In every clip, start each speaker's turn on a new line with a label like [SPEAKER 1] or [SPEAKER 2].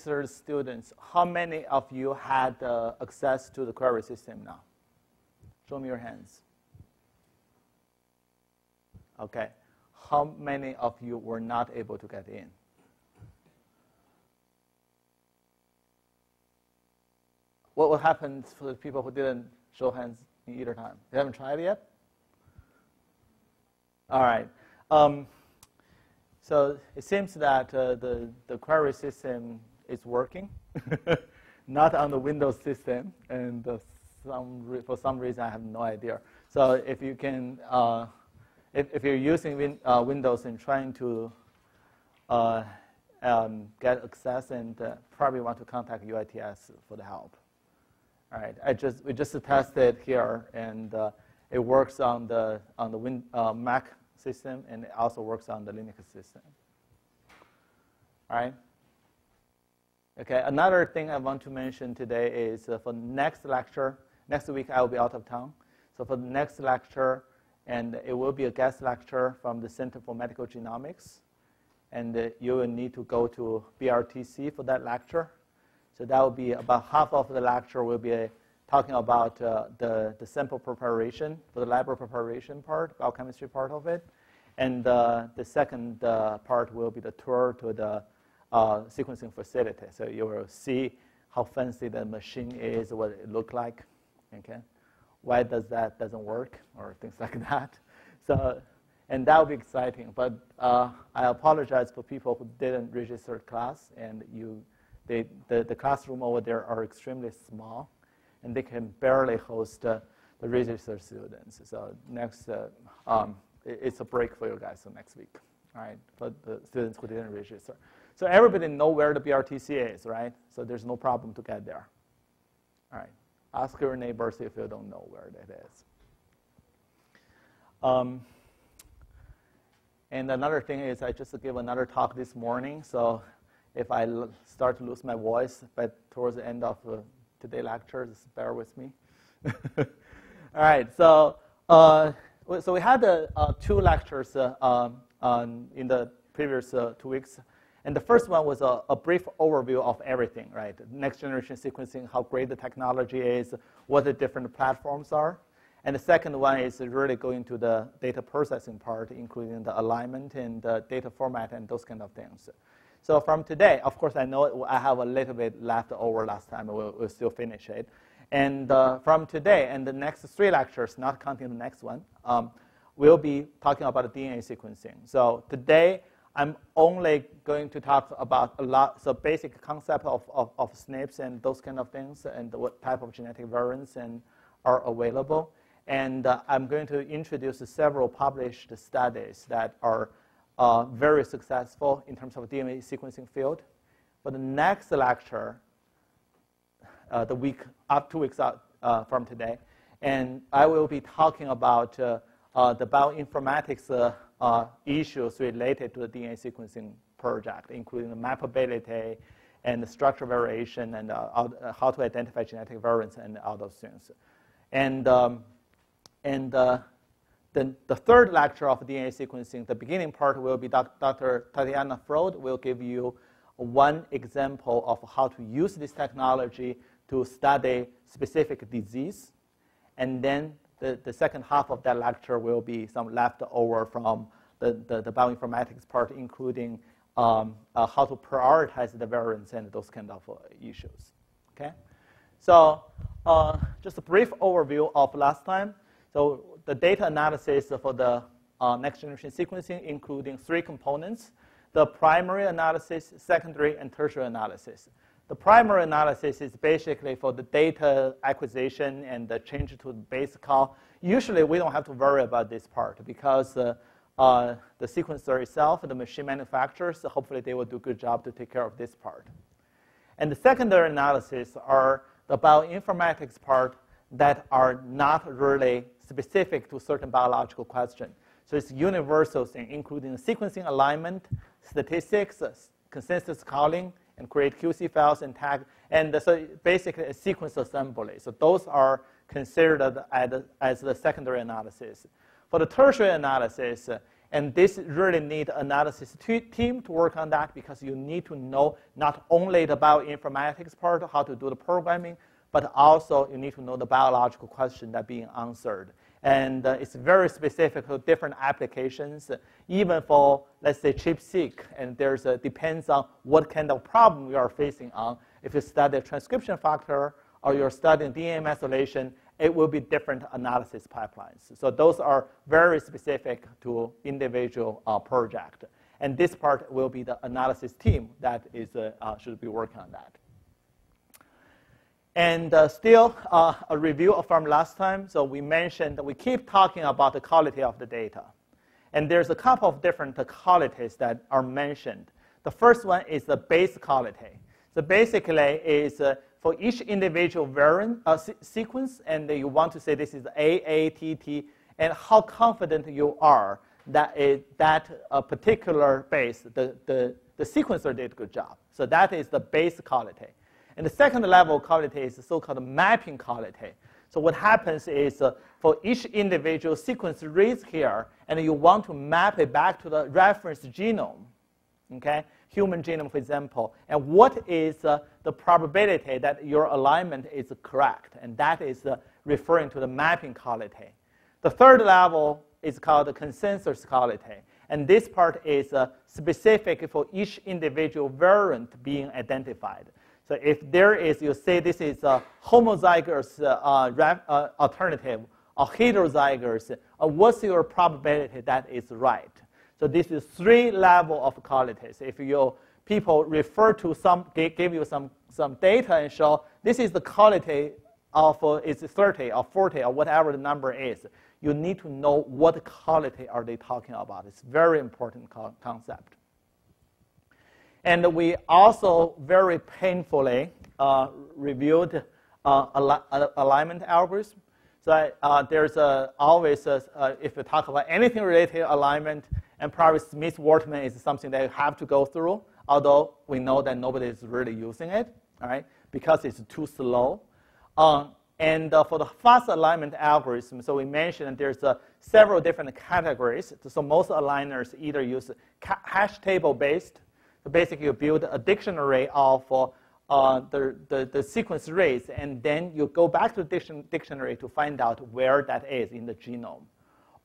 [SPEAKER 1] registered students, how many of you had access to the query system now? Show me your hands. Okay. How many of you were not able to get in? What will happen for the people who didn't show hands in either time? You haven't tried it yet? All right. So it seems that the query system is working, not on the Windows system, and for some reason I have no idea. So if you can, if you're using Windows and trying to get access, and probably want to contact UITS for the help. All right, we just tested here, and it works on the Mac system, and it also works on the Linux system. All right. Okay. Another thing I want to mention today is for next lecture. Next week I will be out of town, so for the next lecture, and it will be a guest lecture from the Center for Medical Genomics, and you will need to go to BRTC for that lecture. So that will be about half of the lecture will be talking about the sample preparation, for the library preparation part, biochemistry part of it. And the second part will be the tour to the sequencing facility. So you will see how fancy the machine is, what it looks like, okay? Why that doesn't work, or things like that. So, and that will be exciting. But I apologize for people who didn't register class, and the classroom over there are extremely small, and they can barely host the registered students. So next, it's a break for you guys so next week, all right, for the students who didn't register. So everybody know where the BRTC is, right? So there's no problem to get there. All right, ask your neighbors if you don't know where that is. And another thing is I just gave another talk this morning, so if I start to lose my voice, but towards the end of today's lecture, just bear with me. All right, so we had 2 lectures in the previous 2 weeks. And the first one was a brief overview of everything, right? Next generation sequencing, how great the technology is, what the different platforms are. And the second one is really going to the data processing part, including the alignment and the data format and those kind of things. So from today, of course, I know I have a little bit left over last time. We'll still finish it. And from today and the next 3 lectures, not counting the next one, we'll be talking about DNA sequencing. So today, I'm only going to talk about so basic concept of SNPs and those kind of things, and what type of genetic variants are available. And I'm going to introduce several published studies that are very successful in terms of DNA sequencing field. For the next lecture, 2 weeks out from today, and I will be talking about the bioinformatics issues related to the DNA sequencing project, including the mappability and the structure variation and how to identify genetic variants and all those things. And the third lecture of DNA sequencing, the beginning part will be Dr. Tatiana Freud will give you one example of how to use this technology to study specific disease. And then the second half of that lecture will be some leftover from the bioinformatics part, including how to prioritize the variants and those kind of issues. Okay? So just a brief overview of last time. So the data analysis for the next generation sequencing, including 3 components: the primary analysis, secondary, and tertiary analysis. The primary analysis is basically for the data acquisition and the change to the base call. Usually, we don't have to worry about this part because the sequencer itself, the machine manufacturers, hopefully they will do a good job to take care of this part. And the secondary analysis are the bioinformatics part that are not really specific to certain biological question. So it's universal thing, including sequencing alignment, statistics, consensus calling, and create QC files and tag, and so basically a sequence assembly. So those are considered as the secondary analysis. For the tertiary analysis, And this really need analysis team to work on that, because you need to know not only the bioinformatics part, how to do the programming, but also you need to know the biological question that's being answered. And it's very specific to different applications, even for, let's say, ChIP-seq. And there's depends on what kind of problem you are facing on. If you study transcription factor or you're studying DNA methylation, it will be different analysis pipelines. So those are very specific to individual project. And this part will be the analysis team that is, should be working on that. And still, a review from last time. So we mentioned that we keep talking about the quality of the data. And there's a couple of different qualities that are mentioned. The first one is the base quality. So basically, is for each individual variant sequence, and you want to say this is AATT, and how confident you are that a particular base, the sequencer did a good job. So that is the base quality. And the second level quality is the so-called mapping quality. So what happens is for each individual sequence reads here, and you want to map it back to the reference genome, okay? Human genome, for example. And what is the probability that your alignment is correct? And that is referring to the mapping quality. The third level is called the consensus quality. And this part is specific for each individual variant being identified. So if there is, you say this is a homozygous alternative or heterozygous, what's your probability that is right? So this is 3 levels of qualities. If people refer to give you some data and show this is the quality of it's 30 or 40 or whatever the number is, you need to know what quality are they talking about. It's a very important concept. And we also very painfully reviewed alignment algorithms. So there's always, if you talk about anything related to alignment, and probably Smith-Wortman is something that you have to go through, although we know that nobody is really using it, all right, because it's too slow. And for the fast alignment algorithm, so we mentioned there's several different categories. So most aligners either use hash table based. So basically, you build a dictionary of the sequence rates, and then you go back to the dictionary to find out where that is in the genome.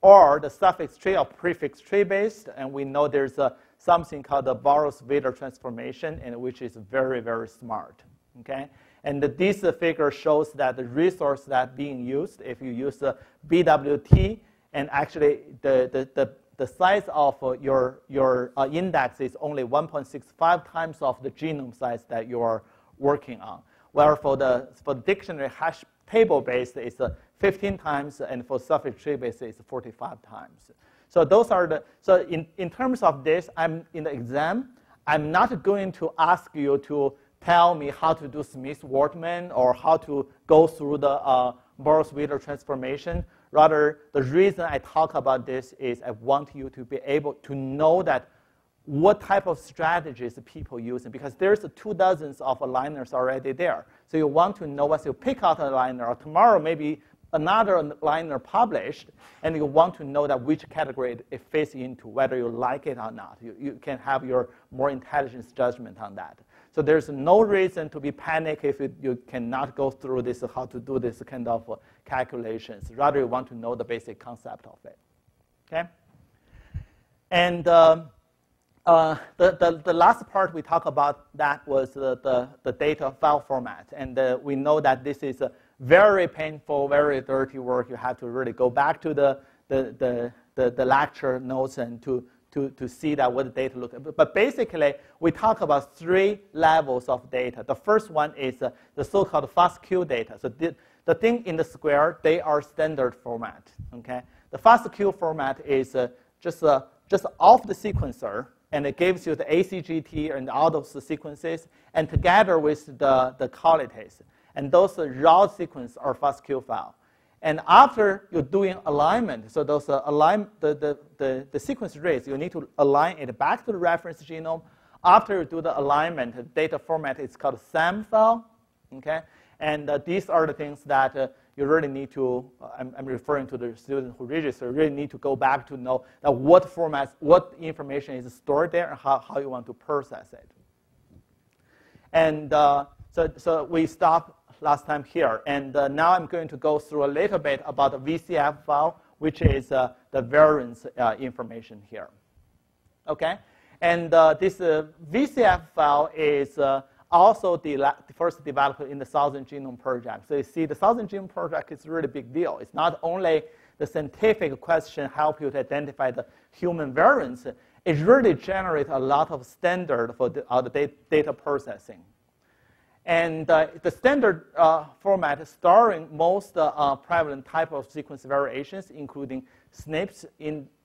[SPEAKER 1] Or the suffix tree or prefix tree based, and we know there's something called the Boros-Wheeler transformation, and which is very, very smart. Okay? And this figure shows that the resource that being used, if you use the BWT, and actually the size of your index is only 1.65 times of the genome size that you are working on. Where for the dictionary hash table based, it's 15 times, and for suffix tree based, it's 45 times. So those are so in terms of this, in the exam, I'm not going to ask you to tell me how to do Smith-Wortman or how to go through the Boros-Wheeler transformation. Rather, the reason I talk about this is I want you to be able to know that what type of strategies people using, because there's 2 dozens of aligners already there. So you want to know once you pick out an aligner, or tomorrow maybe another aligner published, and you want to know that which category it fits into, whether you like it or not. You can have your more intelligent judgment on that. So there's no reason to be panicked if you cannot go through this, how to do this kind of calculations. Rather, you want to know the basic concept of it. Okay? And the last part we talked about that was the data file format. And we know that this is a very painful, very dirty work. You have to really go back to the lecture notes and to see that what the data look like. But basically, we talk about 3 levels of data. The first one is the so-called FASTQ data. So the thing in the square, they are standard format. Okay, the FASTQ format is just off the sequencer, and it gives you the ACGT and all those sequences, and together with the qualities. And those raw sequences are FASTQ file. And after you're doing alignment, so those the sequence rates, you need to align it back to the reference genome. After you do the alignment, the data format is called SAM file. Okay? And these are the things that you really need to, I'm referring to the student who register, really need to go back to know that what formats, what information is stored there and how you want to process it. And so we stopped last time here. And now I'm going to go through a little bit about the VCF file, which is the variance information here. Okay? And this VCF file is also first developed in the Southern Genome Project. So you see, the Southern Genome Project is a really big deal. It's not only the scientific question help you to identify the human variants, it really generates a lot of standard for the data processing. And the standard format storing most prevalent type of sequence variations, including SNPs,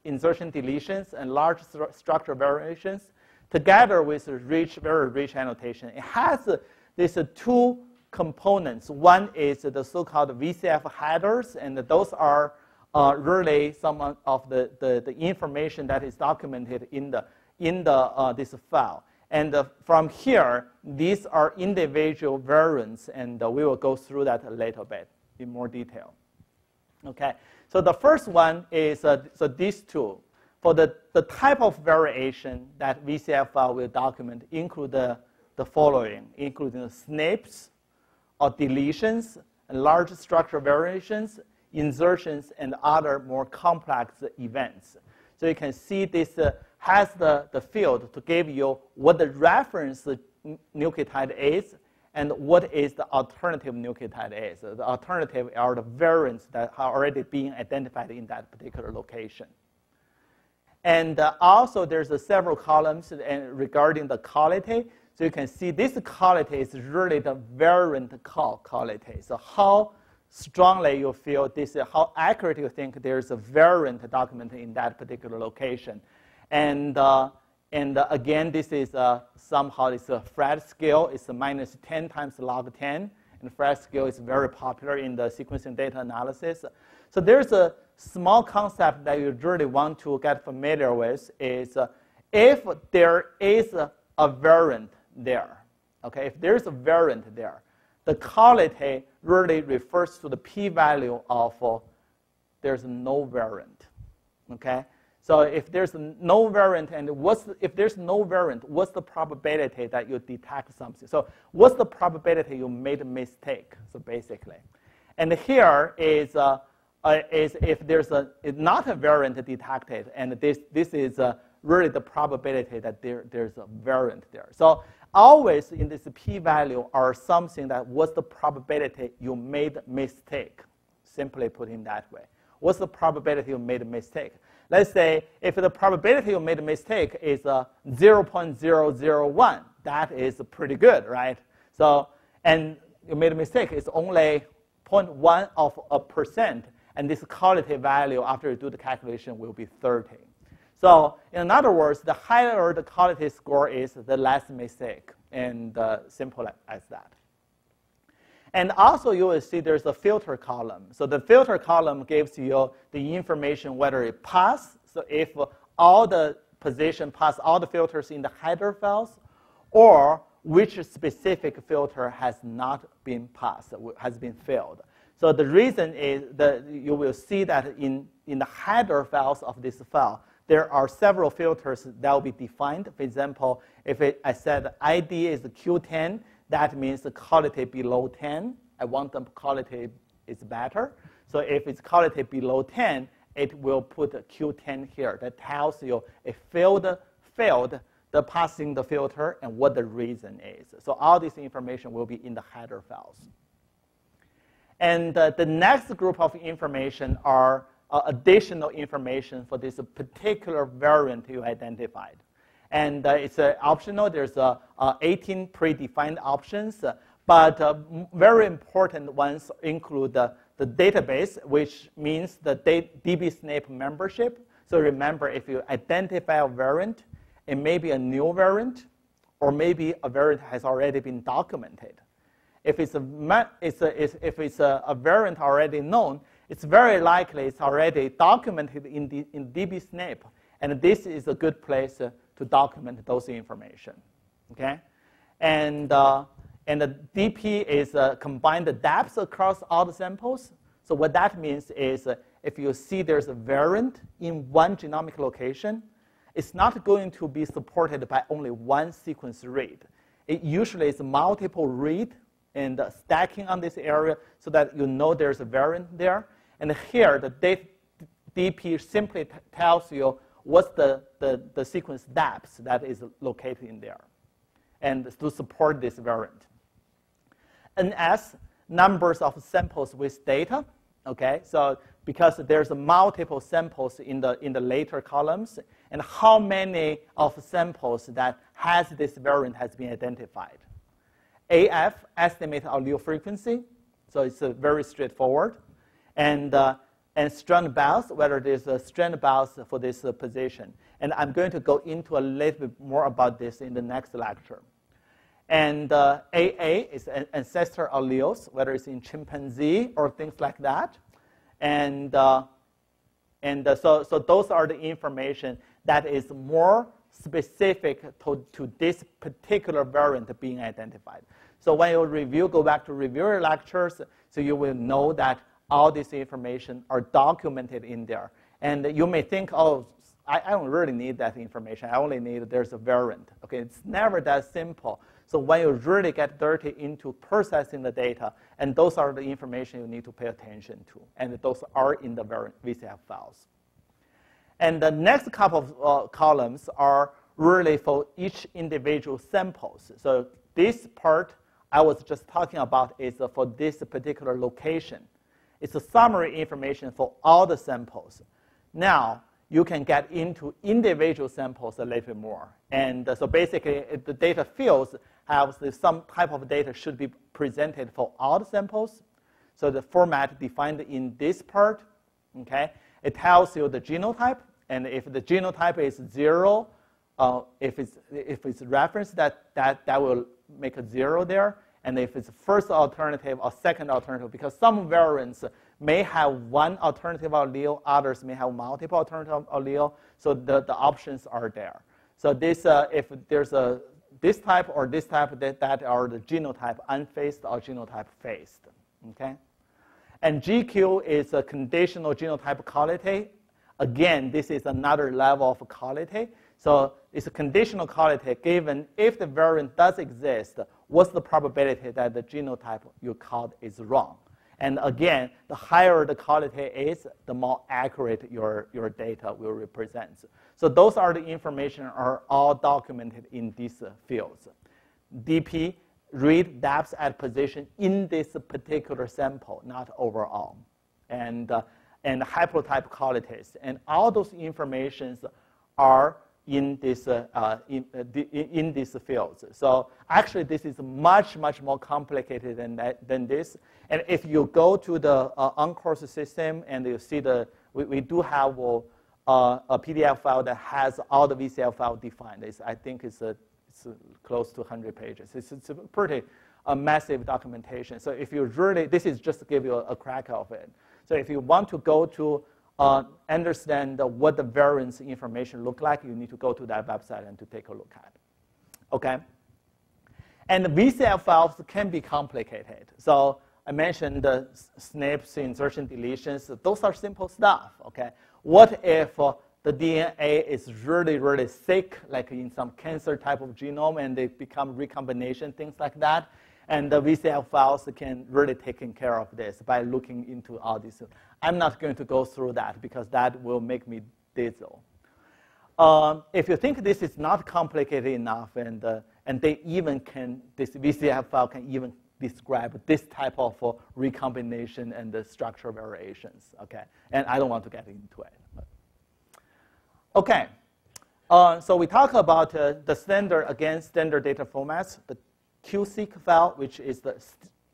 [SPEAKER 1] insertion deletions, and large structure variations, together with very rich annotation. It has these two components. One is the so-called VCF headers, and those are really some of the information that is documented in this file. And from here, these are individual variants, and we will go through that a little bit in more detail. Okay, so the first one is so these two. For the type of variation that VCF file will document include the following, including the SNPs or deletions, and large structure variations, insertions, and other more complex events. So you can see this has the field to give you what the reference nucleotide is and what is the alternative nucleotide is. The alternative are the variants that are already being identified in that particular location. And also, there's several columns regarding the quality. So you can see this quality is really the variant quality. So how strongly you feel this, how accurate you think there's a variant documented in that particular location. And again, this is somehow it's a Fred scale. It's a minus 10 times log 10. And Fred scale is very popular in the sequencing data analysis. So there's a small concept that you really want to get familiar with is if there is a variant there, okay, if there's a variant there, the quality really refers to the p-value of there's no variant, okay? So if there's no variant, and if there's no variant, what's the probability that you detect something? So what's the probability you made a mistake, so basically. And here is if there's not a variant detected, and this is really the probability that there's a variant there. So always in this p-value are something that what's the probability you made a mistake, simply put in that way. What's the probability you made a mistake? Let's say if the probability you made a mistake is 0.001, that is pretty good, right? So, and you made a mistake, it's only 0.1%. And this quality value, after you do the calculation, will be 30. So in other words, the higher the quality score is, the less mistake, and simple as that. And also, you will see there's a filter column. So the filter column gives you the information whether it passed. So if all the position pass all the filters in the header files, or which specific filter has not been passed, has been failed. So the reason is that you will see that in the header files of this file, there are several filters that will be defined. For example, if I said ID is Q10, that means the quality below 10. I want the quality is better. So if it's quality below 10, it will put Q10 here. That tells you it failed the passing the filter and what the reason is. So all this information will be in the header files. And the next group of information are additional information for this particular variant you identified. And it's optional. There's 18 predefined options. But very important ones include the database, which means the DB-SNP membership. So remember, if you identify a variant, it may be a new variant, or maybe a variant has already been documented. If it's a variant already known, it's very likely it's already documented in DB-SNP, and this is a good place to document those information. Okay, and the DP is combine the depths across all the samples. So what that means is if you see there's a variant in one genomic location, it's not going to be supported by only one sequence read. It usually is multiple read and stacking on this area so that you know there's a variant there. And here, the DP simply tells you what's the sequence depth that is located in there, and to support this variant. NS, numbers of samples with data. Okay, so because there's multiple samples in the later columns, and how many of samples that has this variant has been identified. AF, estimated allele frequency, so it's very straightforward. And strand bias, whether there's a strand bias for this position. And I'm going to go into a little bit more about this in the next lecture. And AA is ancestor alleles, whether it's in chimpanzee or things like that. And so those are the information that is more specific to this particular variant being identified. So when you go back to review your lectures, so you will know that all this information are documented in there. And you may think, oh, I don't really need that information. I only need there's a variant. Okay, it's never that simple. So when you really get dirty into processing the data, and those are the information you need to pay attention to. And those are in the VCF files. And the next couple of columns are really for each individual samples. So this part I was just talking about is for this particular location. It's a summary information for all the samples. Now, you can get into individual samples a little bit more. And so basically, the data fields have some type of data should be presented for all the samples. So the format defined in this part, okay, it tells you the genotype. And if the genotype is 0, if it's referenced, that will make a 0 there. And if it's first alternative or second alternative, because some variants may have one alternative allele, others may have multiple alternative allele, so the options are there. So this, if there's this type or this type, that are the genotype unphased or genotype phased, okay? And GQ is a conditional genotype quality. Again, this is another level of quality. So it's a conditional quality given if the variant does exist, what's the probability that the genotype you called is wrong? And again, the higher the quality is, the more accurate your data will represent. So those are the information are all documented in these fields. DP, read depth at position in this particular sample, not overall. And haplotype qualities. And all those informations are in this in these fields. So actually, this is much more complicated than this. And if you go to the OnCourse system and you see we do have a PDF file that has all the VCF file defined. I think it's close to 100 pages. It's a pretty massive documentation. So if you really, this is just to give you a crack of it. So if you want to go to understand what the variance information look like, you need to go to that website and to take a look at. Okay? And the VCF files can be complicated. So I mentioned the SNPs, insertion deletions. Those are simple stuff. Okay? What if the DNA is really sick, like in some cancer type of genome, and they become recombination, things like that? And the VCF files can really take care of this by looking into all this. I'm not going to go through that because that will make me dizzy. If you think this is not complicated enough, and they even this VCF file can even describe this type of recombination and the structure variations. Okay, and I don't want to get into it. Okay, so we talk about the standard data formats. The QSeq file, which is the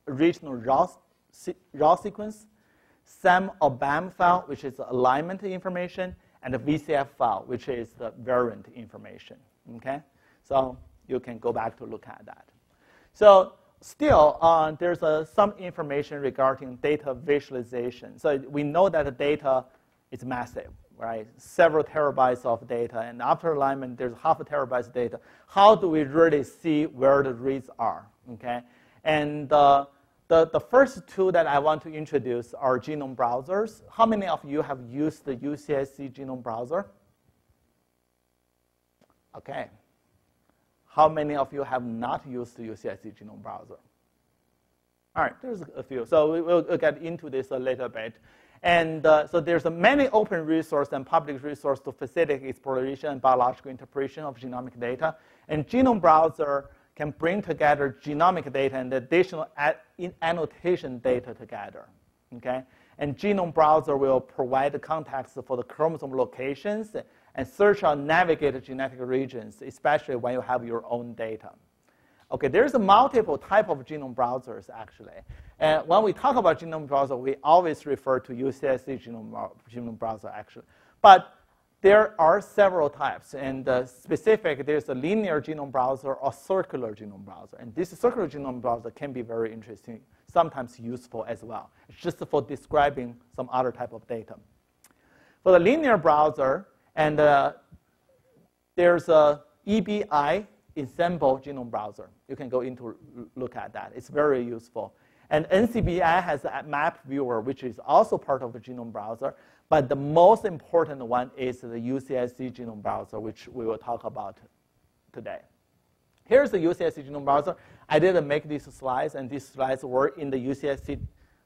[SPEAKER 1] original raw sequence, SAM or BAM file, which is the alignment information, and the VCF file, which is the variant information. Okay, so you can go back to look at that. So still, there's some information regarding data visualization. So we know that the data is massive, right? Several terabytes of data, and after alignment, there's half a terabyte of data. How do we really see where the reads are? Okay, and the the first two that I want to introduce are genome browsers. How many of you have used the UCSC genome browser? Okay. How many of you have not used the UCSC genome browser? All right, there's a few. So we'll get into this a little bit. And so there's many open resources and public resources to facilitate exploration and biological interpretation of genomic data. And Genome Browser can bring together genomic data and additional annotation data together. Okay? And Genome Browser will provide the context for the chromosome locations and search or navigate genetic regions, especially when you have your own data. Okay, there's a multiple type of genome browsers, actually. And when we talk about genome browser, we always refer to UCSC genome browser, actually. But there are several types. And specific, there's a linear genome browser or circular genome browser. And this circular genome browser can be very interesting, sometimes useful as well. It's just for describing some other type of data. For the linear browser, and there's a EBI, Ensemble Genome Browser. You can go into look at that. It's very useful. And NCBI has a map viewer, which is also part of the Genome Browser. But the most important one is the UCSC Genome Browser, which we will talk about today. Here's the UCSC Genome Browser. I didn't make these slides, and these slides were in the UCSC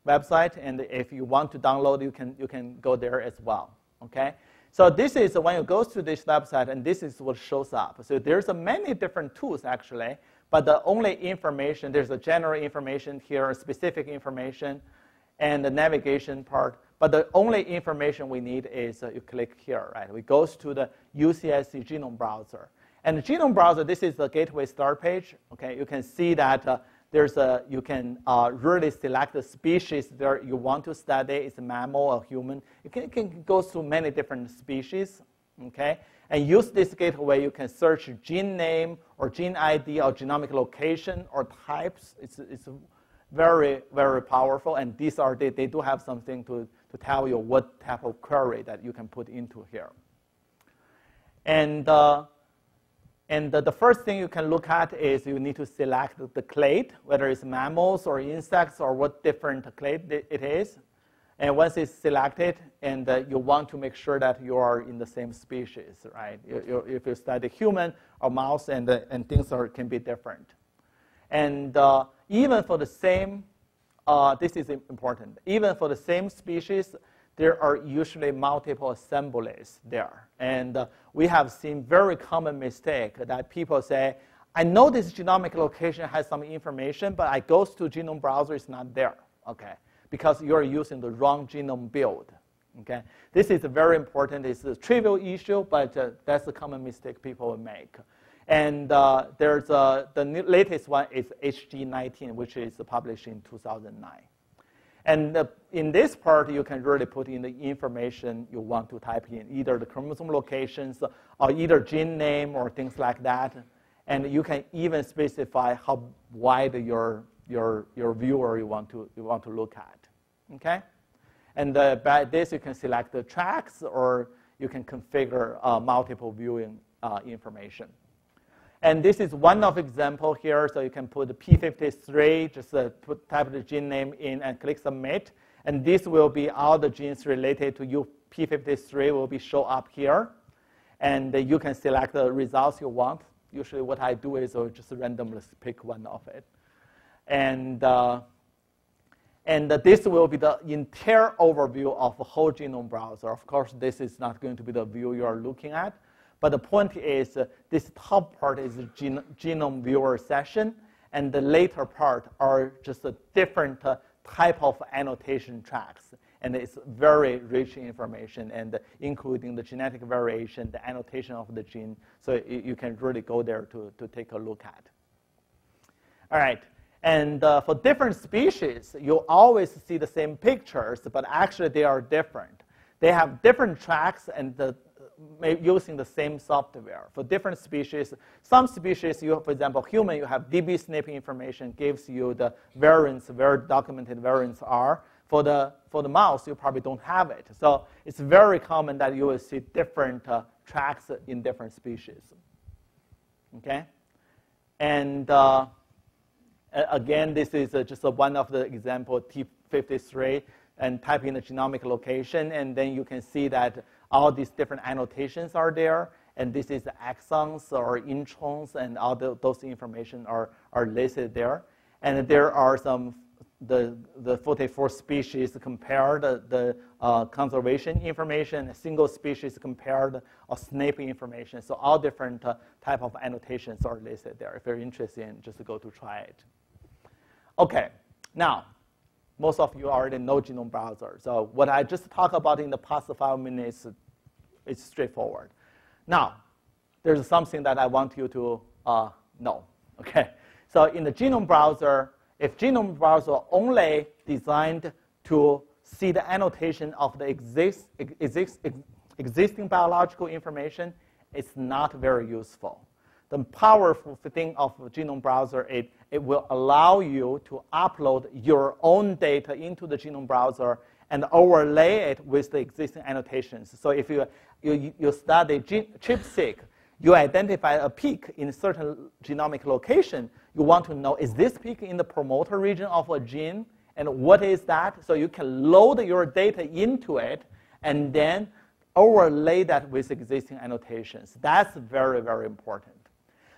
[SPEAKER 1] website. And if you want to download, you can go there as well. Okay? So this is when you go to this website, and this is what shows up. So there's many different tools, actually. But the only information, there's a general information here, specific information, and the navigation part. But the only information we need is you click here, right? We go to the UCSC Genome Browser. And the Genome Browser, this is the gateway start page. Okay, you can see that you can really select the species that you want to study. It's a mammal or human. You can go through many different species, okay? And use this gateway, you can search gene name or gene ID or genomic location or types. It's very, very powerful. And these are, they do have something to tell you what type of query that you can put into here. And the first thing you can look at is you need to select the clade, whether it's mammals or insects or what different clade it is. And once it's selected, and you want to make sure that you are in the same species, right? If you study human or mouse, and things can be different. And even for the same, this is important, even for the same species, there are usually multiple assemblies there. And we have seen very common mistake that people say, I know this genomic location has some information, but I go to Genome Browser, it's not there, okay? Because you're using the wrong genome build, okay? This is very important. It's a trivial issue, but that's a common mistake people will make. And there's the latest one is HG19, which is published in 2009. And in this part, you can really put in the information you want to type in, either the chromosome locations or either gene name or things like that. And you can even specify how wide your viewer you want to look at. Okay? And by this, you can select the tracks, or you can configure multiple viewing information. And this is one of example here. So you can put the P53, just type the gene name in and click submit. And this will be all the genes related to your P53 will be show up here. And you can select the results you want. Usually what I do is I'll just randomly pick one of it. And this will be the entire overview of the whole genome browser. Of course, this is not going to be the view you are looking at. But the point is, this top part is a genome viewer session, and the later part are just a different type of annotation tracks. And it's very rich information, and including the genetic variation, the annotation of the gene. So you can really go there to take a look at. All right. And for different species, you always see the same pictures, but actually they are different. They have different tracks and using the same software. For different species, some species, for example, human, you have DB SNP information, gives you the variants, where documented variants are. For the mouse, you probably don't have it. So it's very common that you will see different tracks in different species. Okay? And Again, this is just one of the example, T53, and type in the genomic location, and then you can see that all these different annotations are there, and this is the exons or introns, and all those information are listed there. And there are some, the 44 species compared, the conservation information, single species compared, or SNP information. So all different type of annotations are listed there. If you're interested in, just go to try it. Okay, now, most of you already know Genome Browser. So what I just talked about in the past 5 minutes is straightforward. Now, there's something that I want you to know, okay? So in the Genome Browser, if Genome Browser only designed to see the annotation of the existing biological information, it's not very useful. The powerful thing of Genome Browser, it will allow you to upload your own data into the Genome Browser and overlay it with the existing annotations. So if you study ChIP-seq, you identify a peak in a certain genomic location, you want to know, is this peak in the promoter region of a gene? And what is that? So you can load your data into it and then overlay that with existing annotations. That's very, very important.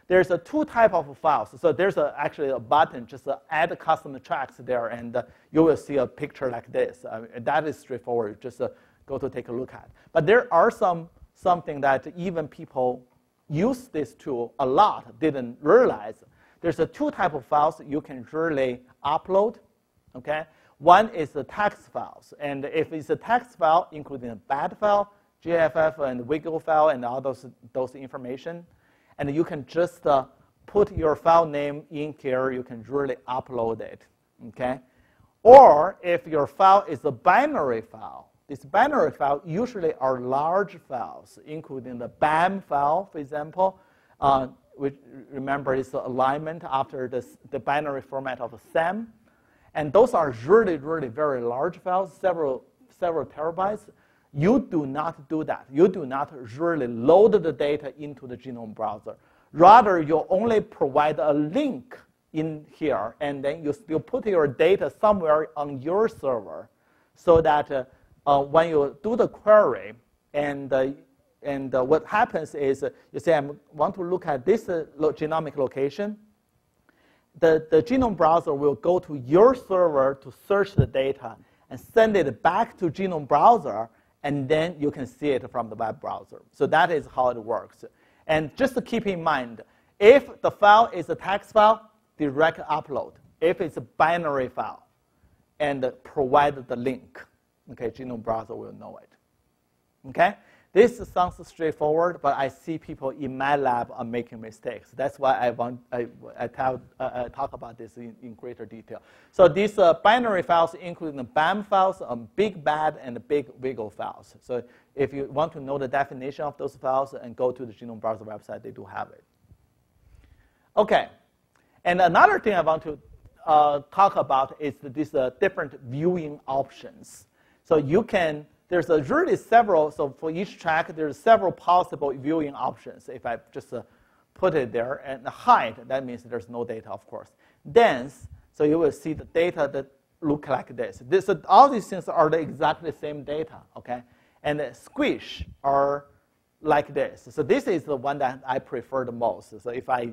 [SPEAKER 1] There's two types of files. So there's actually a button, just add custom tracks there, and you will see a picture like this. That is straightforward. Just go to take a look at. But there are something that even people use this tool a lot didn't realize. There's two types of files you can really upload. Okay, one is the text files, and if it's a text file, including a BAT file, GFF, and WIGGLE file, and all those information. And you can just put your file name in here. You can really upload it, okay? Or if your file is a binary file, this binary file usually are large files, including the BAM file, for example, which remember is the alignment after the binary format of a SAM. And those are really, really very large files, several terabytes. You do not do that. You do not really load the data into the Genome Browser. Rather, you only provide a link in here, and then you still put your data somewhere on your server so that when you do the query, and what happens is you say, I want to look at this genomic location. The Genome Browser will go to your server to search the data and send it back to Genome Browser, and then you can see it from the web browser. So that is how it works. And just to keep in mind, if the file is a text file, direct upload. If it's a binary file, and provide the link, okay, Genome Browser will know it. Okay? This sounds straightforward, but I see people in my lab are making mistakes. That's why I talk about this in greater detail. So these binary files, including the BAM files, big BAD, and big WIGGLE files. So if you want to know the definition of those files, and go to the Genome Browser website, they do have it. Okay, and another thing I want to talk about is these different viewing options. So you can. There's really several, so for each track, there's several possible viewing options. If I just put it there, and hide, that means there's no data, of course. Dense, so you will see the data that look like this. So all these things are the exactly same data, okay? And squish are like this. So this is the one that I prefer the most. So if I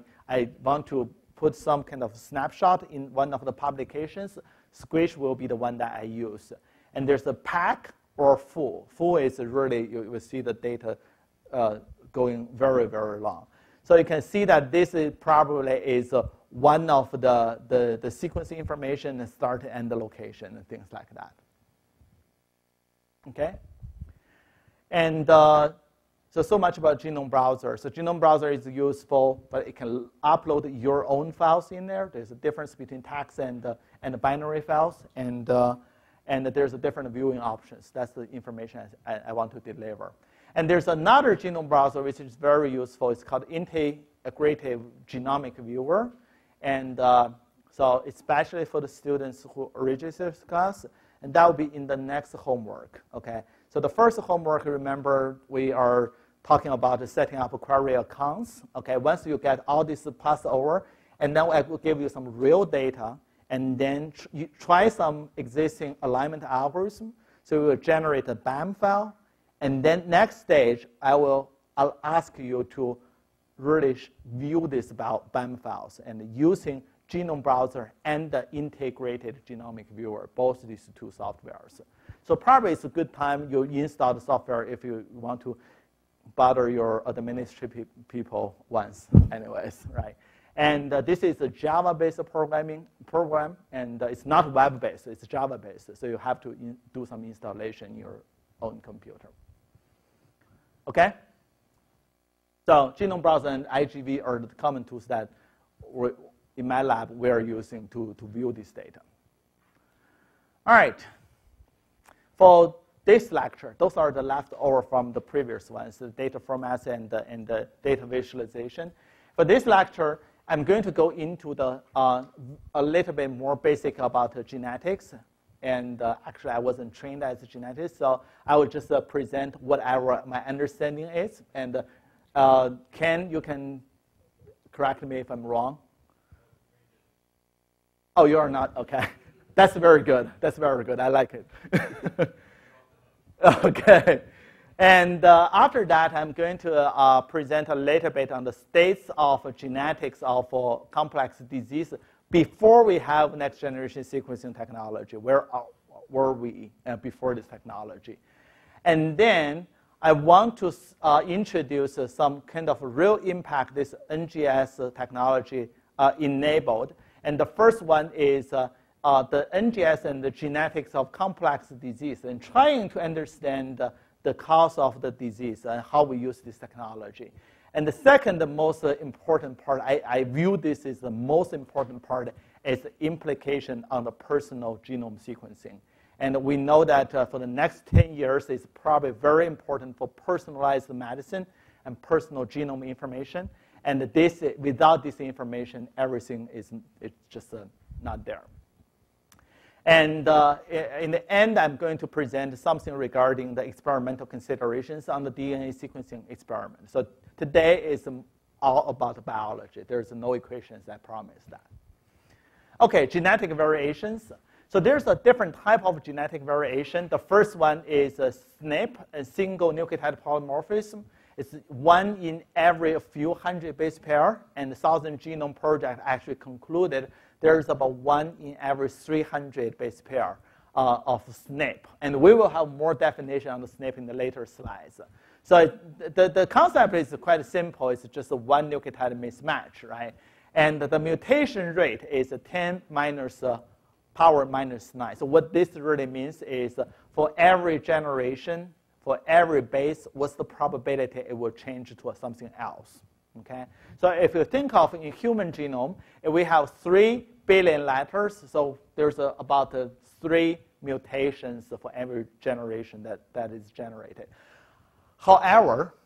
[SPEAKER 1] want to put some kind of snapshot in one of the publications, squish will be the one that I use. And there's a pack, or full. Full is really, you will see the data going very, very long. So you can see that this is probably one of the sequencing information, the start and the location, and things like that. Okay? And so much about Genome Browser. So Genome Browser is useful, but it can upload your own files in there. There's a difference between text and the binary files, and there's a different viewing options. That's the information I want to deliver. And there's another Genome Browser which is very useful. It's called Integrative Genomic Viewer. And so especially for the students who register this class, and that will be in the next homework. Okay. So the first homework, remember, we are talking about setting up query accounts. Okay. Once you get all this passed over, and then I will give you some real data, and then you try some existing alignment algorithm. So we will generate a BAM file, and then next stage, I'll ask you to really view these BAM files, and using Genome Browser and the integrated genomic viewer, both these two softwares. So probably it's a good time you install the software if you want to bother your administrative people once anyways, right? And this is a Java-based program, and it's not web-based, it's Java-based. So you have to do some installation in your own computer. Okay? So Genome Browser and IGV are the common tools that in my lab we're using to view this data. All right. For this lecture, those are the leftover from the previous ones, the data formats and the data visualization. For this lecture, I'm going to go into a little bit more basic about genetics. And actually, I wasn't trained as a geneticist, so I will just present whatever my understanding is. And you can correct me if I'm wrong. Oh, you are not? Okay. That's very good. That's very good. I like it. Okay. And after that, I'm going to present a little bit on the states of genetics of complex disease before we have next generation sequencing technology. Where were we before this technology? And then I want to introduce some kind of real impact this NGS technology enabled. And the first one is the NGS and the genetics of complex disease, and trying to understand the cause of the disease and how we use this technology. And the second, the most important part, I view this as the most important part, is the implication on the personal genome sequencing. And we know that for the next 10 years, it's probably very important for personalized medicine and personal genome information. And this, without this information, everything is just not there. And in the end, I'm going to present something regarding the experimental considerations on the DNA sequencing experiment. So today is all about biology. There's no equations, I promise that. Okay, genetic variations. So there's a different type of genetic variation. The first one is a SNP, a single nucleotide polymorphism. It's 1 in every few hundred base pair, and the Southern Genome Project actually concluded there's about 1 in every 300 base pair of SNP. And we will have more definition on the SNP in the later slides. So the concept is quite simple. It's just a 1 nucleotide mismatch, right? And the mutation rate is 10 minus power minus 9. So what this really means is for every generation, for every base, what's the probability it will change to something else? Okay? So if you think of in human genome, if we have 3 billion letters, so there's about 3 mutations for every generation that is generated. However,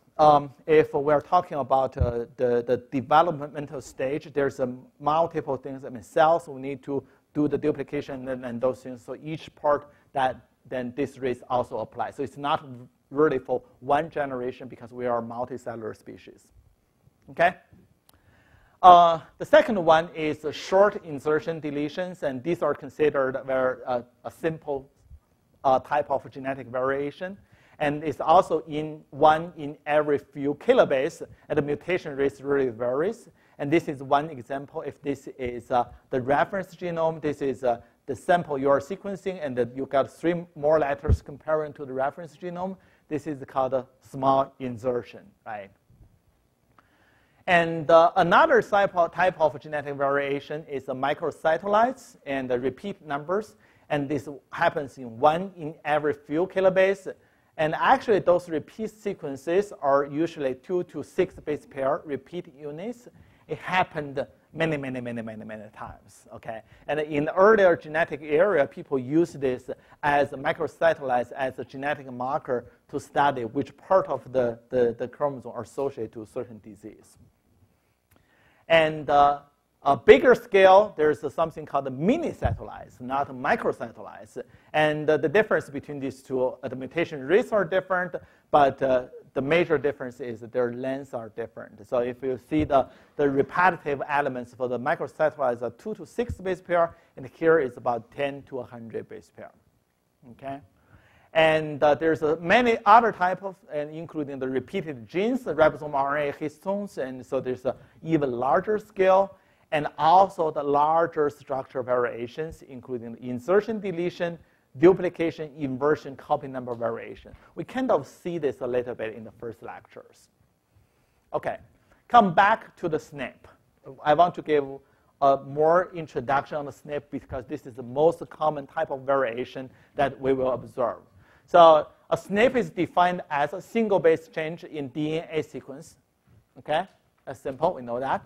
[SPEAKER 1] if we're talking about the developmental stage, there's multiple things. I mean, cells will need to do the duplication and those things. So each part then this rate also applies. So it's not really for 1 generation because we are a multicellular species. Okay? The second one is short insertion deletions, and these are considered a simple type of genetic variation. And it's also 1 in every few kilobase, and the mutation rate really varies. And this is one example. If this is the reference genome, this is the sample you are sequencing, and you got 3 more letters comparing to the reference genome. This is called a small insertion, right? And another type of genetic variation is the microsatellites and the repeat numbers. And this happens in 1 in every few kilobase. And actually, those repeat sequences are usually 2 to 6 base pair repeat units. It happened many times, okay? And in the earlier genetic area, people use this as microsatellites as a genetic marker to study which part of the chromosome are associated to a certain disease. And a bigger scale, there's something called the mini-satellites, not microsatellites. And the difference between these two, the mutation rates are different, but the major difference is that their lengths are different. So if you see the repetitive elements for the microsatellites are 2 to 6 base pair, and here is about 10 to 100 base pair. Okay? And there's many other types of, and including the repeated genes, the ribosome RNA histones, and so there's an even larger scale, and also the larger structure variations, including the insertion, deletion, duplication, inversion, copy number variation. We kind of see this a little bit in the first lectures. Okay, come back to the SNP. I want to give more introduction on the SNP because this is the most common type of variation that we will observe. So a SNP is defined as a single base change in DNA sequence. Okay, that's simple, we know that.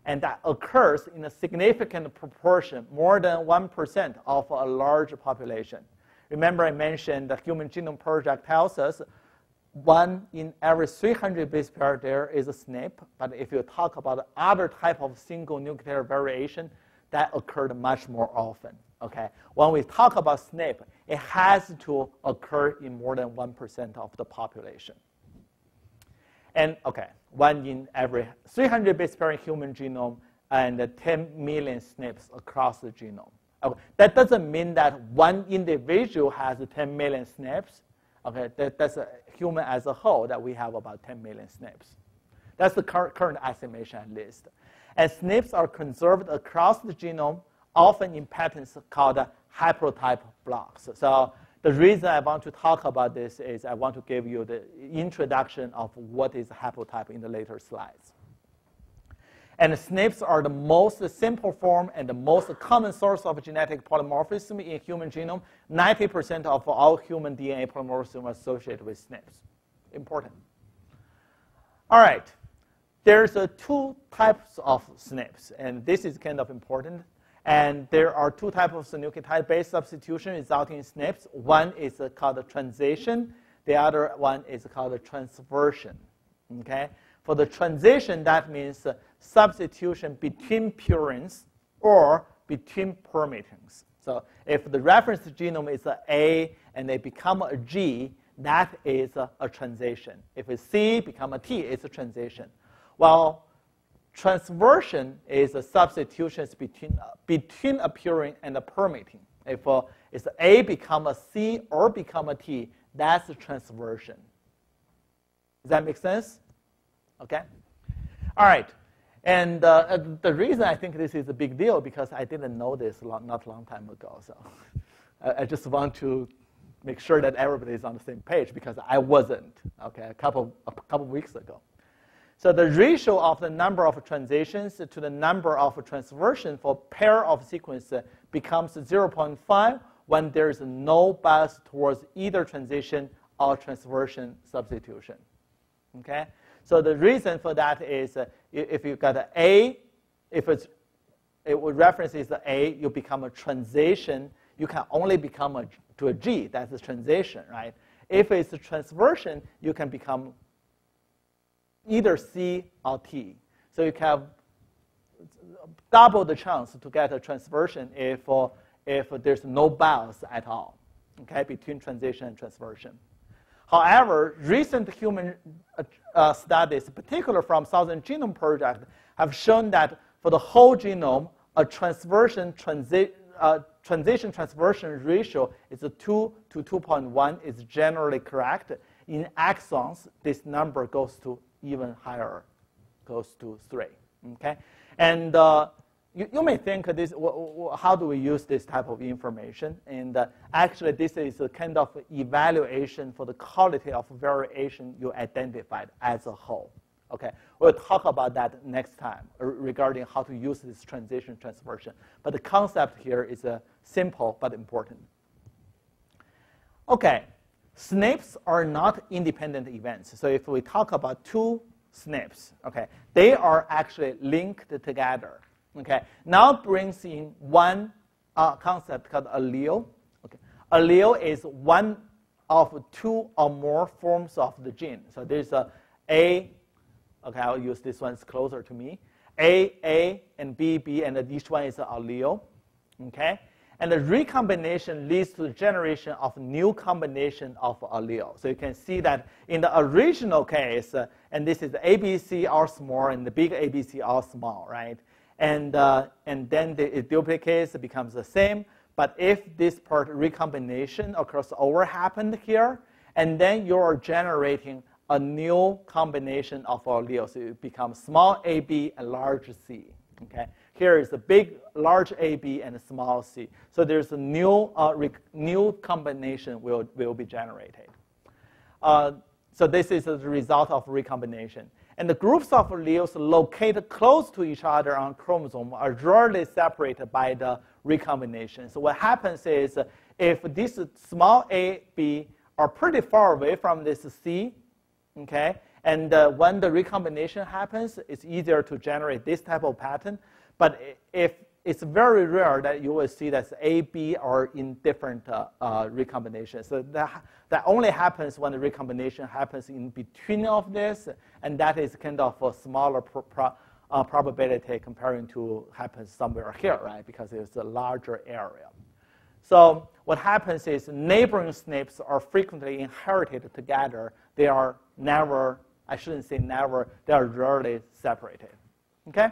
[SPEAKER 1] And that occurs in a significant proportion, more than 1% of a large population. Remember I mentioned the Human Genome Project tells us 1 in every 300 base pair there is a SNP. But if you talk about other type of single nucleotide variation, that occurred much more often. Okay? When we talk about SNP, it has to occur in more than 1% of the population. And okay, 1 in every 300 base pair in human genome and 10 million SNPs across the genome. Okay, that doesn't mean that one individual has 10 million SNPs. Okay, that's a human as a whole that we have about 10 million SNPs. That's the current estimation at least. And SNPs are conserved across the genome, often in patterns called haplotype blocks. So the reason I want to talk about this is I want to give you the introduction of what is haplotype in the later slides. And SNPs are the most simple form and the most common source of genetic polymorphism in human genome. 90% of all human DNA polymorphism are associated with SNPs. Important. All right. There's 2 types of SNPs, and this is kind of important. And there are 2 types of nucleotide-based substitution resulting in SNPs. One is called translation. The other one is called transversion. Okay? For the translation, that means substitution between purines or between permuttins. So if the reference genome is A and they become a G, that is a translation. If it's C become a T, it's a translation. While transversion is a substitution between a purine and a permutin. If it's A become a C or become a T, that's a transversion. Does that make sense? Okay. All right. And the reason I think this is a big deal because I didn't know this not a long time ago. So I just want to make sure that everybody is on the same page because I wasn't. Okay, a couple weeks ago. So the ratio of the number of translations to the number of transversions for pair of sequence becomes 0.5 when there is no bias towards either translation or transversion substitution. Okay? So the reason for that is if you've got an A, if it reference is A, you become a translation. You can only become to a G. That's a translation, right? If it's a transversion, you can become either C or T. So you have double the chance to get a transversion if there's no bias at all, okay, between translation and transversion. However, recent human studies, particularly from Southern Genome Project, have shown that for the whole genome, a translation-transversion ratio is 2 to 2.1 is generally correct. In exons, this number goes to even higher, goes to 3. Okay, and you may think this: how do we use this type of information? And actually, this is a kind of evaluation for the quality of variation you identified as a whole. Okay, we'll talk about that next time regarding how to use this translation transversion. But the concept here is simple but important. Okay. SNPs are not independent events. So if we talk about 2 SNPs, okay, they are actually linked together. Okay, now brings in one concept called allele. Okay, allele is one of 2 or more forms of the gene. So there's a, okay, I'll use this one, it's closer to me. A, and B, and each one is an allele. Okay, And the recombination leads to the generation of new combination of alleles. So you can see that in the original case, and this is the ABC all small and the big ABC all small, right? And then it duplicates, it becomes the same. But if this part recombination or crossover happened here, and then you're generating a new combination of alleles, so it becomes small AB and large C. Okay, here is a big, large AB and a small c. So there's a new combination will be generated. So this is the result of recombination. And the groups of alleles located close to each other on chromosome are rarely separated by the recombination. So what happens is if this small a, b are pretty far away from this c, okay, and when the recombination happens, it's easier to generate this type of pattern. But if it's very rare that you will see that A, B are in different recombinations. So that only happens when the recombination happens in between of this, and that is kind of a smaller probability comparing to happens somewhere here, right? Because it's a larger area. So what happens is neighboring SNPs are frequently inherited together. They are never, I shouldn't say never, they are rarely separated. Okay?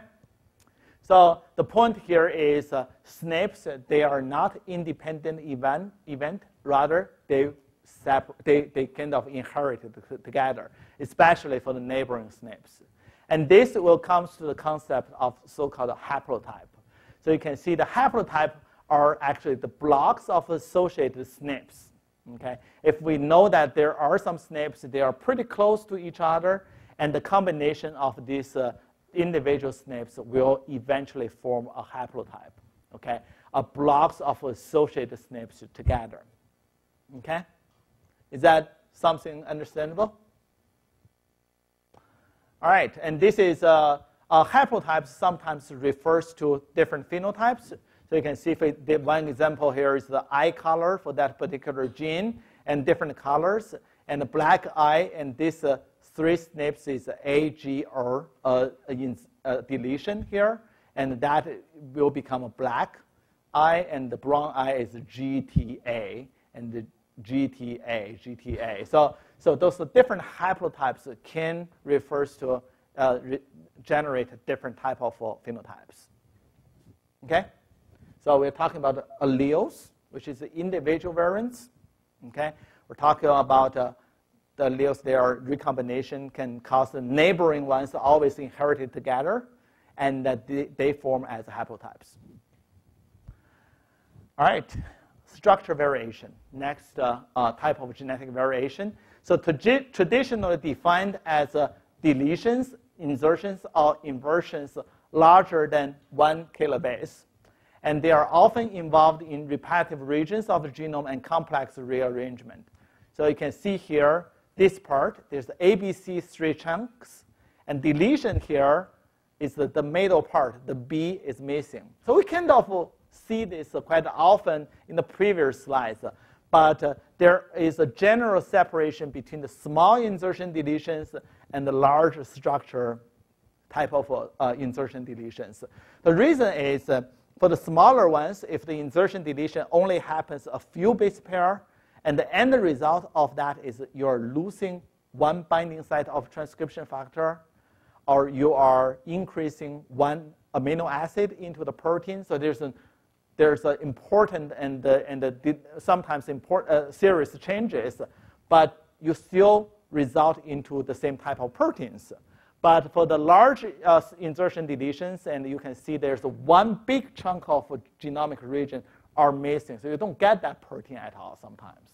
[SPEAKER 1] So the point here is SNPs, they are not independent event, rather they kind of inherited together, especially for the neighboring SNPs. And this will come to the concept of so-called haplotype. So you can see the haplotype are actually the blocks of associated SNPs. Okay? If we know that there are some SNPs, they are pretty close to each other, and the combination of these individual SNPs will eventually form a haplotype. Okay? Blocks of associated SNPs together. Okay? Is that something understandable? All right, and this is haplotypes sometimes refers to different phenotypes. So you can see one example here is the eye color for that particular gene and different colors. And the black eye and this 3 SNPs is A, G, or deletion here. And that will become a black eye, and the brown eye is GTA, and the GTA. So those different haplotypes can refer to generate different type of phenotypes. Okay? So we're talking about alleles, which is the individual variants. Okay? We're talking about the alleles, their recombination can cause the neighboring ones always inherited together, and that they form as haplotypes. All right, structure variation. Next type of genetic variation. So traditionally defined as deletions, insertions, or inversions larger than 1 kilobase. And they are often involved in repetitive regions of the genome and complex rearrangement. So you can see here, this part, there's the ABC 3 chunks, and deletion here is the middle part, the B is missing. So we kind of see this quite often in the previous slides, but there is a general separation between the small insertion deletions and the large structure type of insertion deletions. The reason is for the smaller ones, if the insertion deletion only happens a few base pair, and the end result of that is you're losing one binding site of transcription factor, or you are increasing one amino acid into the protein. So there's an important and sometimes serious changes, but you still result into the same type of proteins. But for the large insertion deletions, and you can see there's one big chunk of genomic region are missing. So you don't get that protein at all sometimes.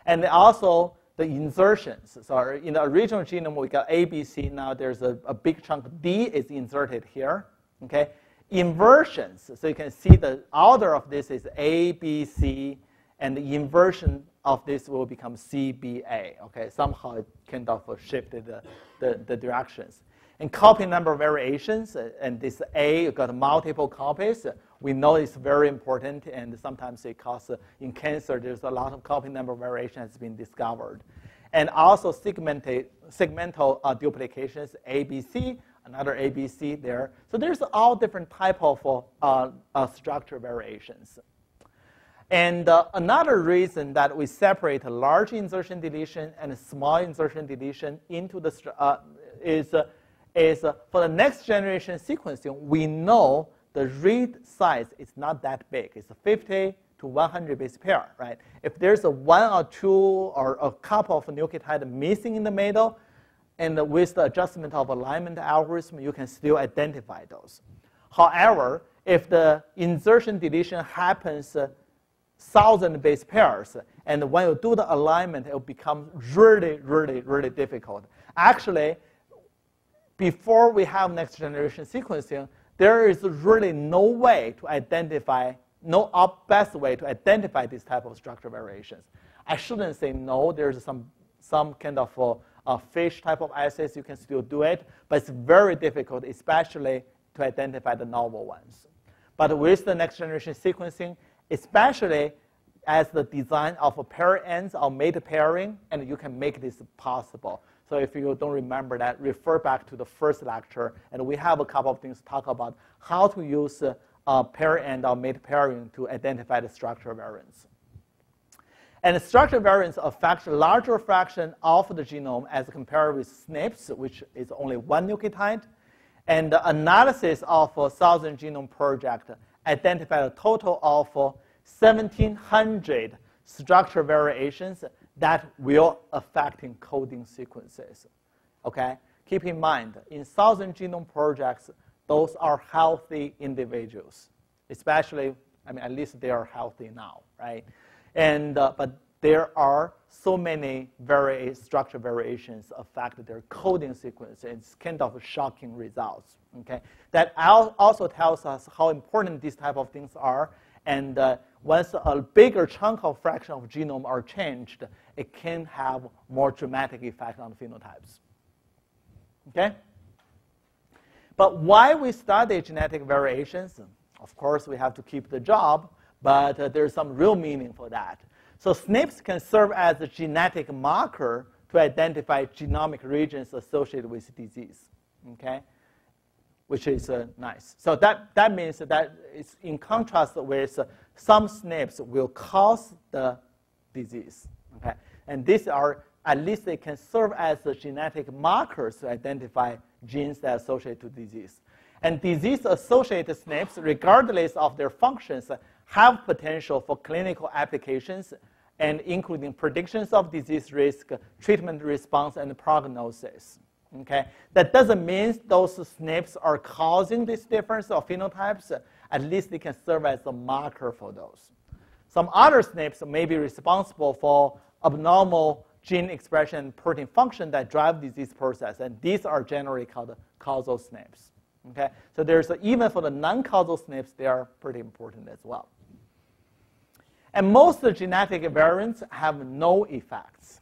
[SPEAKER 1] And also the insertions. So in the original genome, we got A, B, C. Now there's a big chunk D is inserted here. Okay. Inversions. So you can see the order of this is A, B, C, and the inversion of this will become C, B, A. Okay. Somehow it kind of shifted the directions. And copy number variations, and this A, you got multiple copies. We know it's very important, and sometimes it causes, in cancer, there's a lot of copy number variation has been discovered. And also segmental duplications, A, B, C, another ABC there. So there's all different type of structure variations. And another reason that we separate large insertion deletion and small insertion deletion into the is for the next generation sequencing, we know the read size is not that big. It's a 50 to 100 base pair, right? If there's a 1 or 2 or a couple of nucleotides missing in the middle, and with the adjustment of alignment algorithm, you can still identify those. However, if the insertion deletion happens 1,000 base pairs, and when you do the alignment, it will become really, really, really difficult. Actually, before we have next generation sequencing, there is really no way to identify, no best way to identify this type of structure variations. I shouldn't say no. There's some kind of fish type of assays you can still do it, but it's very difficult, especially to identify the novel ones. But with the next generation sequencing, especially as the design of a pair ends or mate pairing, and you can make this possible. So if you don't remember that, refer back to the first lecture, and we have a couple of things to talk about how to use pair end or mate pairing to identify the structure variants. And the structure variants affect a larger fraction of the genome as compared with SNPs, which is only 1 nucleotide. And the analysis of 1,000 Genome Project identified a total of 1,700 structure variations that will affect encoding sequences. Okay? Keep in mind, in 1,000 Genome Projects, those are healthy individuals, especially, I mean, at least they are healthy now, right? And, but there are so many structure variations affect their coding sequence. It's kind of shocking results, okay? That also tells us how important these type of things are. And once a bigger chunk of fraction of genome are changed, it can have more dramatic effect on phenotypes, okay? But why we study genetic variations? Of course, we have to keep the job, but there's some real meaning for that. So SNPs can serve as a genetic marker to identify genomic regions associated with disease, okay? Which is nice. So that means that it's in contrast with some SNPs will cause the disease, okay? And these are, at least they can serve as the genetic markers to identify genes that are associated to disease. And disease-associated SNPs, regardless of their functions, have potential for clinical applications, and including predictions of disease risk, treatment response, and prognosis. Okay? That doesn't mean those SNPs are causing this difference of phenotypes. At least they can serve as a marker for those. Some other SNPs may be responsible for abnormal gene expression and protein function that drive disease process, and these are generally called causal SNPs. Okay? So there's even for the non-causal SNPs, they are pretty important as well. And most genetic variants have no effects.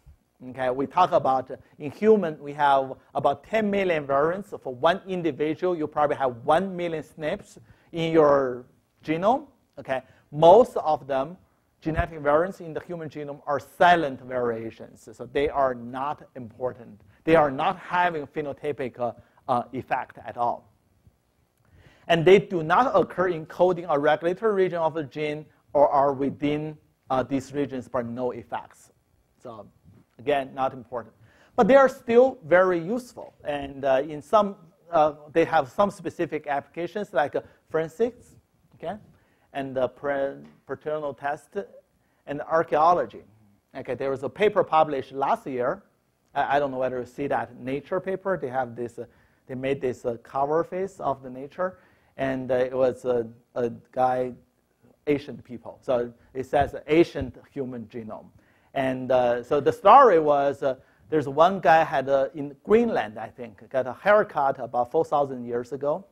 [SPEAKER 1] Okay? We talk about, in human, we have about 10 million variants. So for one individual, you probably have 1 million SNPs in your genome. Okay? Most of them, genetic variants in the human genome, are silent variations. So they are not important. They are not having phenotypic effect at all. And they do not occur in coding or regulatory region of the gene or are within these regions but no effects. So again, not important. But they are still very useful. And in some, they have some specific applications like forensics, okay, and paternal test, and archaeology. Okay, there was a paper published last year. I don't know whether you see that Nature paper. They have this, they made this cover face of the Nature, and it was a guy, ancient people. So it says ancient human genome. And so the story was there's one guy had in Greenland, I think, got a haircut about 4,000 years ago.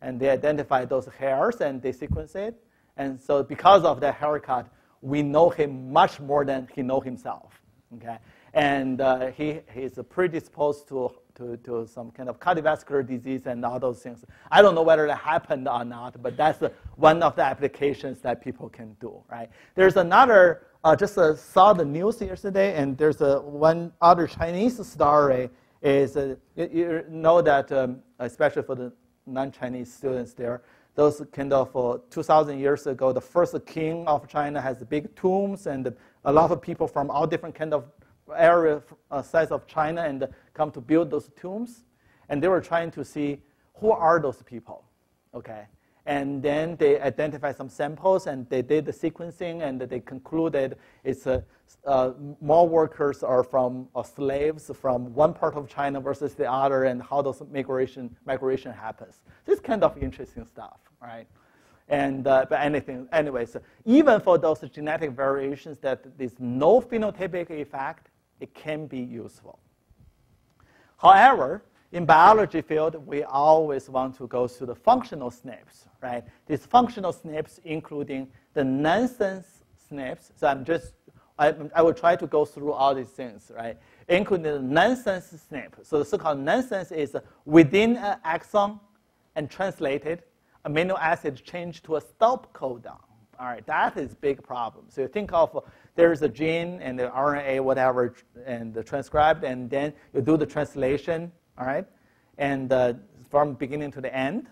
[SPEAKER 1] And they identified those hairs and they sequenced it. And so because of that haircut, we know him much more than he knows himself. Okay? And he's predisposed to some kind of cardiovascular disease and all those things. I don't know whether that happened or not, but that's one of the applications that people can do, right? There's another, just saw the news yesterday, and there's one other Chinese story is you know that, especially for the non-Chinese students there, those kind of 2,000 years ago, the first king of China has big tombs, and a lot of people from all different kind of area, size of China, and come to build those tombs. And they were trying to see who are those people, okay? And then they identified some samples, and they did the sequencing, and they concluded it's more workers are from slaves from one part of China versus the other, and how those migration happens. This kind of interesting stuff, right? And but anyways, even for those genetic variations that there's no phenotypic effect, it can be useful. However, in biology field, we always want to go to the functional SNPs, right? These functional SNPs, including the nonsense SNPs. So I will try to go through all these things, right? Including the nonsense SNP. So the so-called nonsense is within an exon and translated amino acid change to a stop codon. All right, that is a big problem. So you think of there's a gene and the RNA, whatever, and the transcribed, and then you do the translation. All right, and from beginning to the end,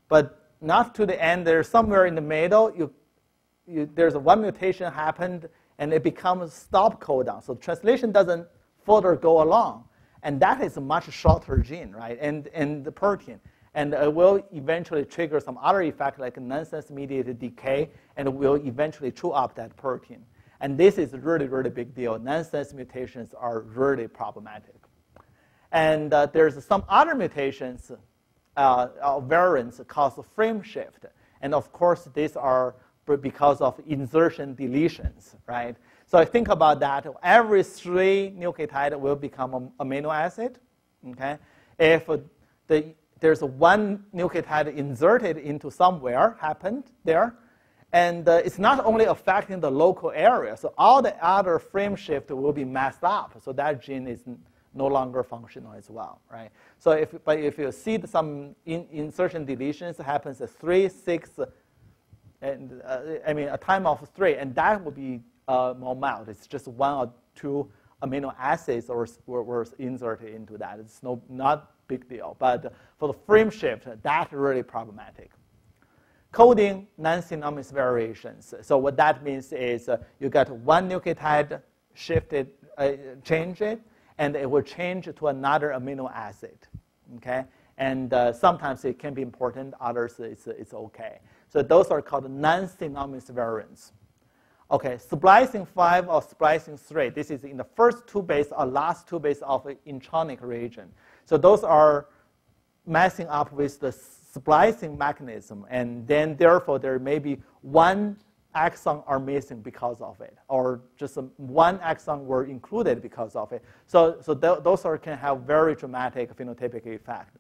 [SPEAKER 1] but not to the end. There's somewhere in the middle. There's one mutation happened, and it becomes stop codon. So translation doesn't further go along, and that is a much shorter gene, right? And the protein, and it will eventually trigger some other effect like nonsense-mediated decay, and it will eventually chew up that protein. And this is a really, really big deal. Nonsense mutations are really problematic. And there's some other mutations, variants called frame shift. And of course, these are because of insertion deletions, right? So I think about that. Every 3 nucleotide will become an amino acid, okay? If there's one nucleotide inserted into somewhere, happened there, and it's not only affecting the local area, so all the other frame shift will be messed up. So that gene is no longer functional as well, right? So if you see some insertion deletions happens at 3, 6, and a time of 3, and that will be more mild. It's just 1 or 2 amino acids were inserted into that. It's not big deal. But for the frame shift, that's really problematic. Coding non-synonymous variations. So what that means is you got one nucleotide shifted, change it, and it will change to another amino acid, okay? And sometimes it can be important, others it's okay. So those are called non-synonymous variants. Okay, splicing 5 or splicing 3, this is in the first 2 base or last 2 base of the intronic region. So those are messing up with the splicing mechanism, and then therefore there may be 1 exon are missing because of it, or just 1 exon were included because of it. So those can have very dramatic phenotypic effect.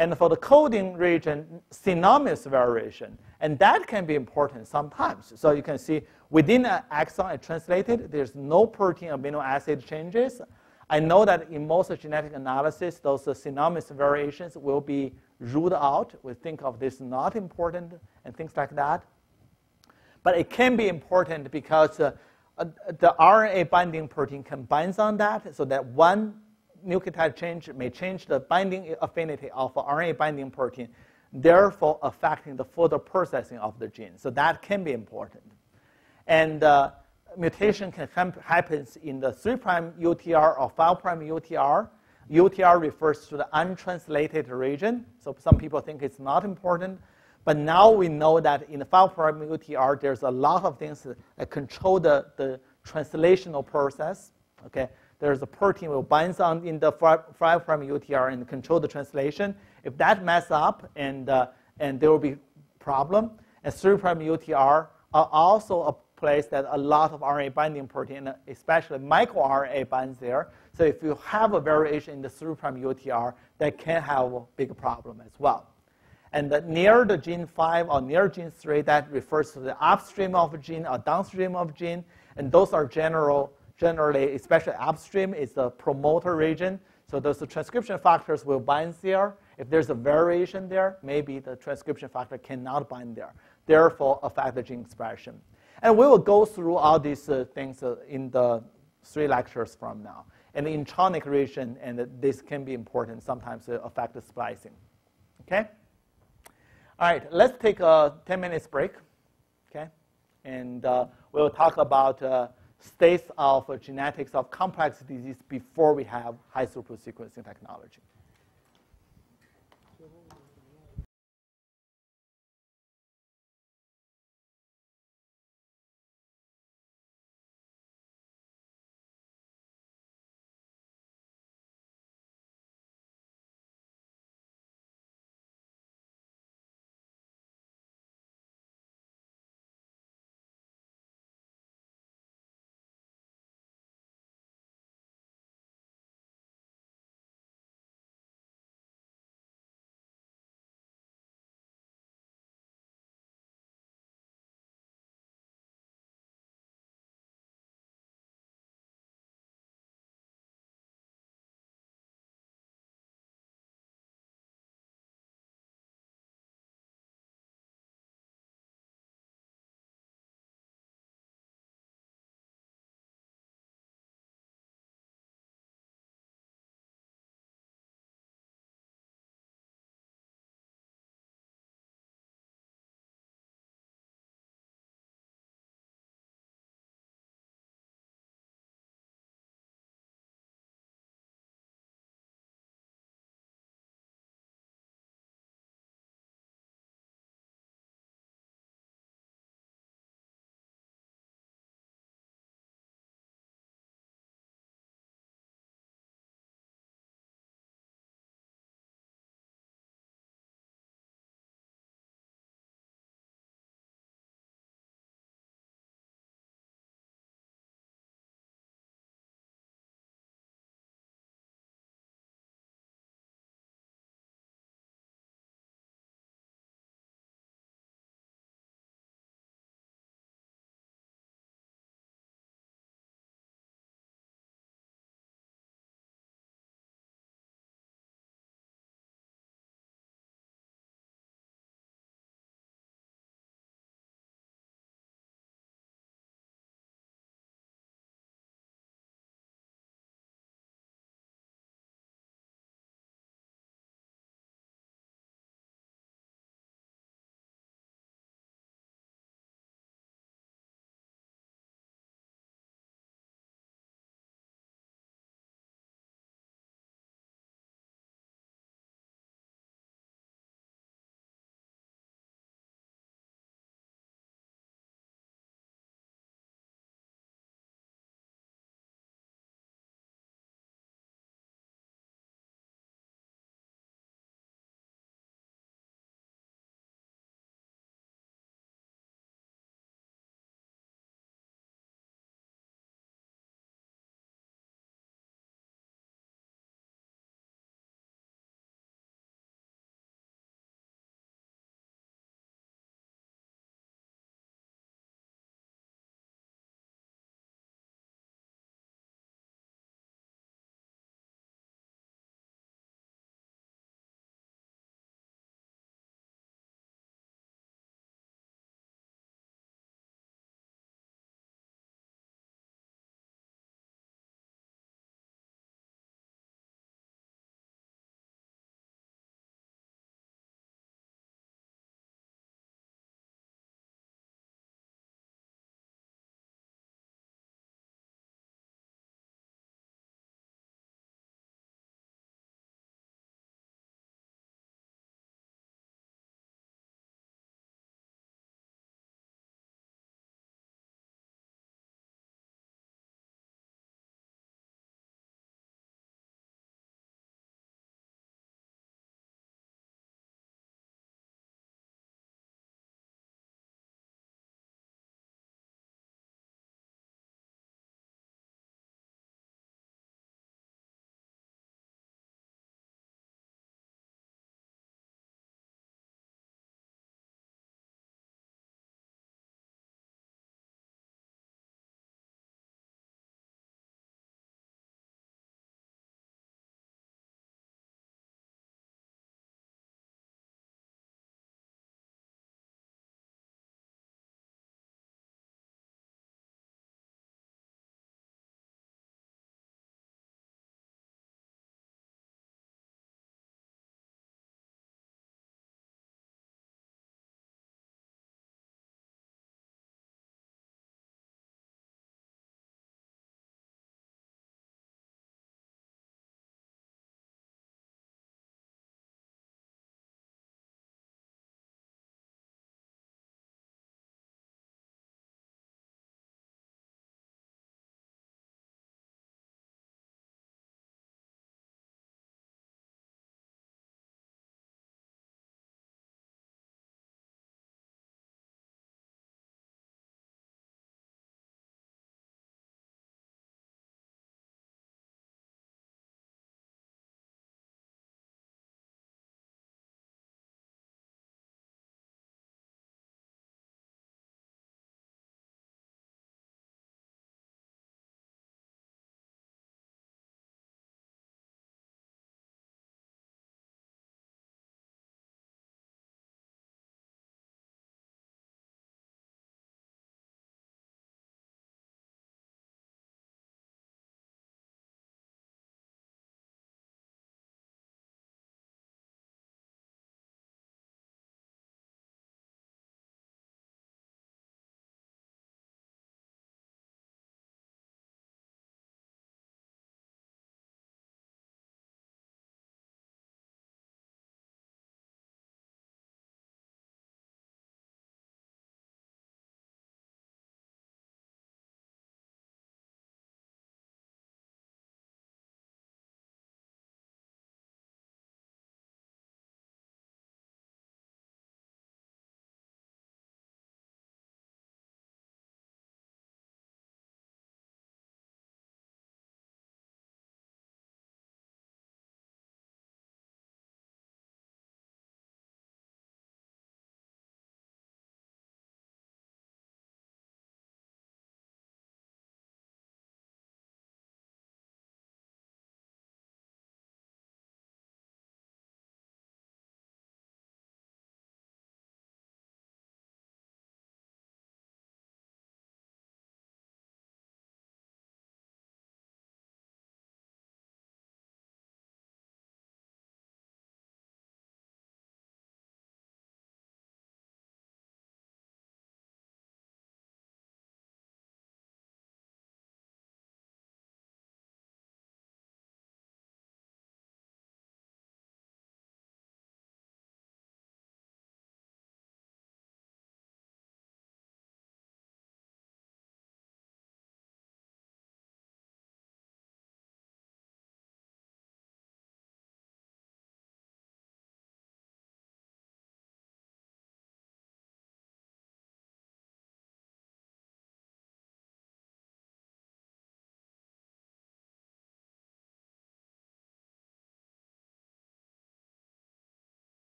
[SPEAKER 1] And for the coding region, synonymous variation, and that can be important sometimes. So you can see within an exon translated, there's no protein amino acid changes. I know that in most genetic analysis, those synonymous variations will be ruled out. We think of this not important and things like that. But it can be important because the RNA binding protein can bind on that, so that one nucleotide change may change the binding affinity of RNA binding protein, therefore affecting the further processing of the gene. So that can be important. And mutation can happen in the 3' UTR or 5' UTR. UTR refers to the untranslated region. So some people think it's not important. But now we know that in the 5' UTR, there's a lot of things that control the translational process. Okay, there's a protein will bind on in the 5' UTR and control the translation. If that mess up, and there will be problem. And 3' UTR are also a place that a lot of RNA binding protein, especially microRNA, binds there. So if you have a variation in the 3' UTR, that can have a big problem as well. And near the gene 5 or near gene 3, that refers to the upstream of a gene or downstream of gene. And those are generally, especially upstream, is the promoter region. So those transcription factors will bind there. If there's a variation there, maybe the transcription factor cannot bind there, therefore affect the gene expression. And we will go through all these things in the 3 lectures from now. and the intronic region, and this can be important sometimes to affect the splicing. Okay? All right, let's take a 10 minutes break, okay? And we'll talk about states of genetics of complex disease before we have high throughput sequencing technology.